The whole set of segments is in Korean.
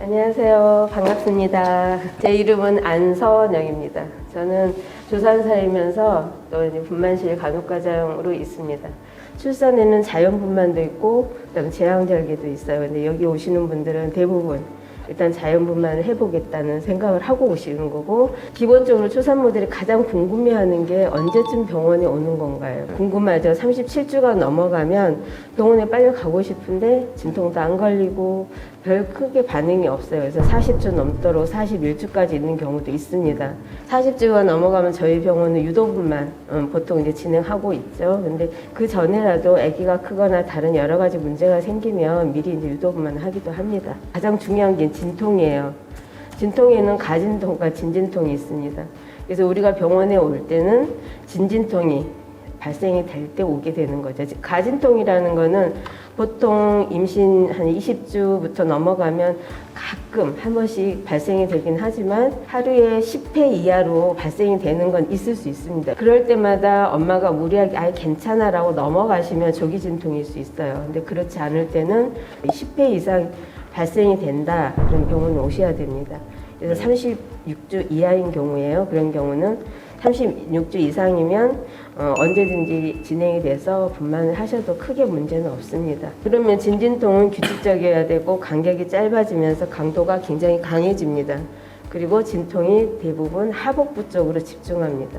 안녕하세요. 반갑습니다. 제 이름은 안서영입니다. 저는 조산 살면서 또 이제 분만실 간호과장으로 있습니다. 출산에는 자연분만도 있고 그다음에 제왕절개도 있어요. 근데 여기 오시는 분들은 대부분 일단 자연분만을 해보겠다는 생각을 하고 오시는 거고, 기본적으로 초산모들이 가장 궁금해하는 게 언제쯤 병원에 오는 건가요? 궁금하죠. 37주가 넘어가면 병원에 빨리 가고 싶은데 진통도 안 걸리고 별 크게 반응이 없어요. 그래서 40주 넘도록 41주까지 있는 경우도 있습니다. 40주가 넘어가면 저희 병원은 유도분만 보통 이제 진행하고 있죠. 근데 그 전에라도 아기가 크거나 다른 여러 가지 문제가 생기면 미리 이제 유도분만을 하기도 합니다. 가장 중요한 게 진통이에요. 진통에는 가진통과 진진통이 있습니다. 그래서 우리가 병원에 올 때는 진진통이 발생이 될 때 오게 되는 거죠. 가진통이라는 거는 보통 임신 한 20주부터 넘어가면 가끔 한 번씩 발생이 되긴 하지만 하루에 10회 이하로 발생이 되는 건 있을 수 있습니다. 그럴 때마다 엄마가 무리하게 아예 괜찮아 라고 넘어가시면 조기 진통일 수 있어요. 근데 그렇지 않을 때는 10회 이상 발생이 된다, 그런 경우는 오셔야 됩니다. 그래서 36주 이하인 경우에요. 그런 경우는 36주 이상이면 언제든지 진행이 돼서 분만을 하셔도 크게 문제는 없습니다. 그러면 진진통은 규칙적이어야 되고 간격이 짧아지면서 강도가 굉장히 강해집니다. 그리고 진통이 대부분 하복부 쪽으로 집중합니다.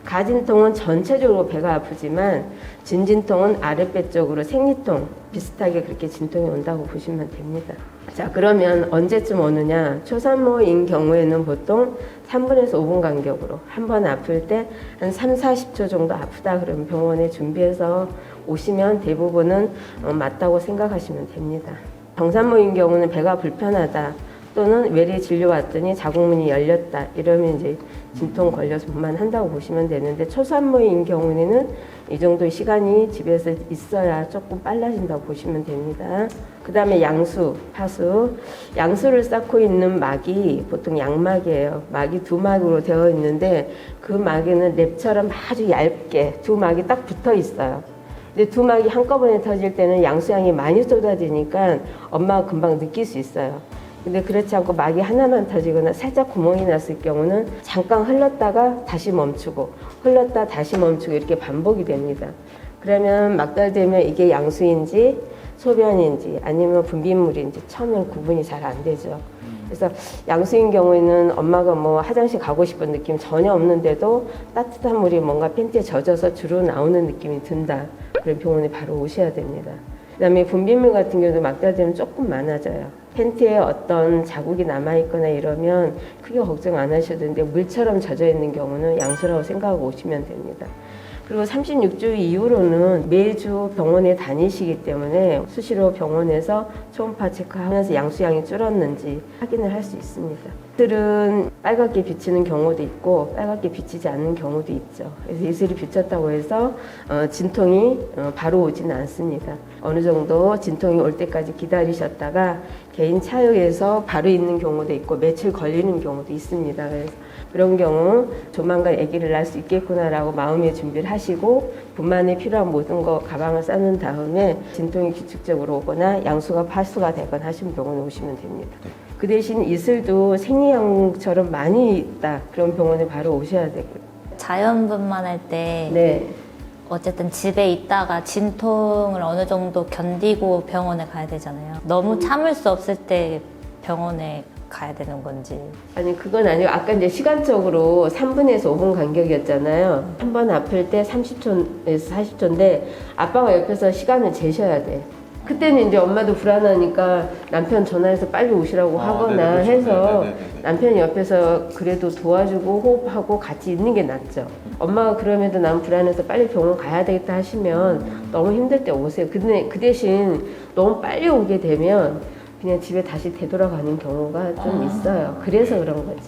가진통은 전체적으로 배가 아프지만 진진통은 아랫배 쪽으로 생리통 비슷하게 그렇게 진통이 온다고 보시면 됩니다. 자, 그러면 언제쯤 오느냐? 초산모인 경우에는 보통 3분에서 5분 간격으로 한 번 아플 때 한 3, 40초 정도 아프다 그러면 병원에 준비해서 오시면 대부분은 맞다고 생각하시면 됩니다. 정산모인 경우는 배가 불편하다 또는 외래 진료 왔더니 자궁문이 열렸다 이러면 이제 진통 걸려서 분만한다고 보시면 되는데, 초산모인 경우에는 이 정도 시간이 집에서 있어야 조금 빨라진다고 보시면 됩니다. 그 다음에 양수, 파수. 양수를 쌓고 있는 막이 보통 양막이에요. 막이 두 막으로 되어 있는데 그 막에는 랩처럼 아주 얇게 두 막이 딱 붙어 있어요. 근데 두 막이 한꺼번에 터질 때는 양수양이 많이 쏟아지니까 엄마가 금방 느낄 수 있어요. 근데 그렇지 않고 막이 하나만 터지거나 살짝 구멍이 났을 경우는 잠깐 흘렀다가 다시 멈추고 흘렀다 다시 멈추고 이렇게 반복이 됩니다. 그러면 막달되면 이게 양수인지 소변인지 아니면 분비물인지 처음엔 구분이 잘 안 되죠. 그래서 양수인 경우에는 엄마가 뭐 화장실 가고 싶은 느낌 전혀 없는데도 따뜻한 물이 뭔가 팬티에 젖어서 주로 나오는 느낌이 든다. 그럼 병원에 바로 오셔야 됩니다. 그 다음에 분비물 같은 경우도 막달되면 조금 많아져요. 팬티에 어떤 자국이 남아있거나 이러면 크게 걱정 안 하셔도 되는데 물처럼 젖어 있는 경우는 양수라고 생각하고 오시면 됩니다. 그리고 36주 이후로는 매주 병원에 다니시기 때문에 수시로 병원에서 초음파 체크하면서 양수양이 줄었는지 확인을 할 수 있습니다. 이슬은 빨갛게 비치는 경우도 있고 빨갛게 비치지 않는 경우도 있죠. 그래서 이슬이 비쳤다고 해서 진통이 바로 오지는 않습니다. 어느 정도 진통이 올 때까지 기다리셨다가 개인 차유에서 바로 있는 경우도 있고 며칠 걸리는 경우도 있습니다. 그래서 그런 경우 조만간 아기를 낳을 수 있겠구나라고 마음의 준비를 하시고 분만에 필요한 모든 거 가방을 싸는 다음에 진통이 규칙적으로 오거나 양수가 파수가 되거나 하시면 병원에 오시면 됩니다. 그 대신 이슬도 생리양처럼 많이 있다. 그럼 병원에 바로 오셔야 되고요. 자연분만할 때 네. 어쨌든 집에 있다가 진통을 어느 정도 견디고 병원에 가야 되잖아요. 너무 참을 수 없을 때 병원에 가야 되는 건지. 아니, 그건 아니고 아까 이제 시간적으로 3분에서 5분 간격이었잖아요. 한 번 아플 때 30초에서 40초인데 아빠가 옆에서 시간을 재셔야 돼. 그때는 이제 엄마도 불안하니까 남편 전화해서 빨리 오시라고 하거나 그렇죠. 해서 남편이 옆에서 그래도 도와주고 호흡하고 같이 있는 게 낫죠. 엄마가 그럼에도 난 불안해서 빨리 병원 가야 되겠다 하시면 너무 힘들 때 오세요. 근데 그 대신 너무 빨리 오게 되면 그냥 집에 다시 되돌아가는 경우가 좀 있어요. 그래서 그런 거지.